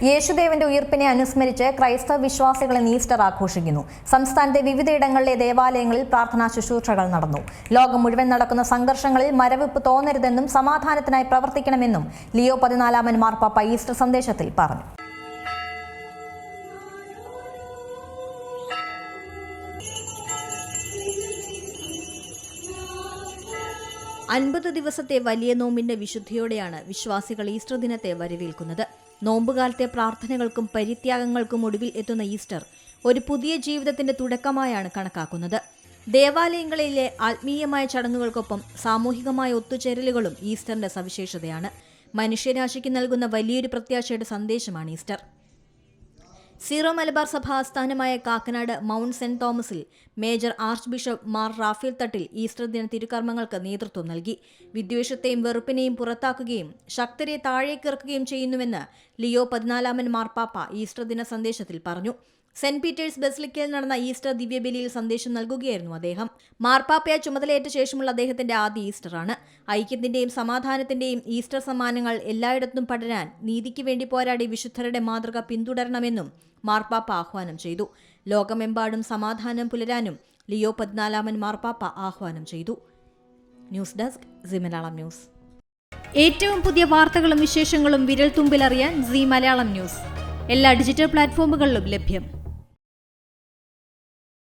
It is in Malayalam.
യേശുദേവന്റെ ഉയിർപ്പിനെ അനുസ്മരിച്ച് ക്രൈസ്തവ വിശ്വാസികൾ ഈസ്റ്റർ ആഘോഷിക്കുന്നു. സംസ്ഥാനത്തെ വിവിധയിടങ്ങളിലെ ദേവാലയങ്ങളിൽ പ്രാർത്ഥനാ ശുശ്രൂഷകൾ നടന്നു. ലോകം മുഴുവൻ നടക്കുന്ന സംഘർഷങ്ങളിൽ മരവിപ്പ് തോന്നരുതെന്നും സമാധാനത്തിനായി പ്രവർത്തിക്കണമെന്നും ലിയോ 14 മാർപ്പാപ്പ ഈസ്റ്റർ സന്ദേശത്തിൽ പറഞ്ഞു. ദിവസത്തെ വലിയ നോമ്പിന്റെ വിശുദ്ധിയോടെയാണ് വിശ്വാസികൾ ഈസ്റ്റർ ദിനത്തെ വരവേൽക്കുന്നത്. നോമ്പുകാലത്തെ പ്രാർത്ഥനകൾക്കും പരിത്യാഗങ്ങൾക്കും ഒടുവിൽ എത്തുന്ന ഈസ്റ്റർ ഒരു പുതിയ ജീവിതത്തിന്റെ തുടക്കമായാണ് കണക്കാക്കുന്നത്. ദേവാലയങ്ങളിലെ ആത്മീയമായ ചടങ്ങുകൾക്കൊപ്പം സാമൂഹികമായ ഒത്തുചേരലുകളും ഈസ്റ്ററിന്റെ സവിശേഷതയാണ്. മനുഷ്യരാശിക്ക് നൽകുന്ന വലിയൊരു പ്രത്യാശയുടെ സന്ദേശമാണ് ഈസ്റ്റർ. സീറോ മലബാർ സഭ ആസ്ഥാനമായ കാക്കനാട് മൗണ്ട് സെന്റ് തോമസിൽ major archbishop Mar Raphael Thattil Easter ദിന തിരുക്കർമ്മങ്ങൾക്ക് നേതൃത്വം നൽകി. വിദ്വേഷത്തെയും വെറുപ്പിനെയും പുറത്താക്കുകയും ശക്തരെ താഴേക്കിറക്കുകയും ചെയ്യുന്നുവെന്ന് ലിയോ 14 മാർപ്പാപ്പ ഈസ്റ്റർ ദിന സന്ദേശത്തിൽ പറഞ്ഞു. സെന്റ് പീറ്റേഴ്സ് ബസിലിക്കയിൽ നടന്ന ഈസ്റ്റർ ദിവ്യബലിയിൽ സന്ദേശം നൽകുകയായിരുന്നു അദ്ദേഹം. മാർപ്പാപ്പയെ ചുമതലയേറ്റ ശേഷമുള്ള അദ്ദേഹത്തിന്റെ ആദ്യ ഈസ്റ്ററാണ്. ഐക്യത്തിന്റെയും സമാധാനത്തിന്റെയും ഈസ്റ്റർ സമ്മാനങ്ങൾ എല്ലായിടത്തും പടരാൻ നീതിക്ക് വേണ്ടി പോരാടി വിശുദ്ധരുടെ മാതൃക പിന്തുടരണമെന്നും മാർപ്പാപ്പ ആഹ്വാനം ചെയ്തു. ലോകമെമ്പാടും സമാധാനം പുലരാനും ലിയോ 14 മാർപ്പാപ്പ ആഹ്വാനം ചെയ്തു. News desk Zee Malayalam news. ഏറ്റവും പുതിയ വാർത്തകളും വിശേഷങ്ങളും വിരൽ തുമ്പിലറിയാൻ സീ മലയാളം ന്യൂസ് എല്ലാ ഡിജിറ്റൽ പ്ലാറ്റ്ഫോമുകളിലും ലഭ്യം.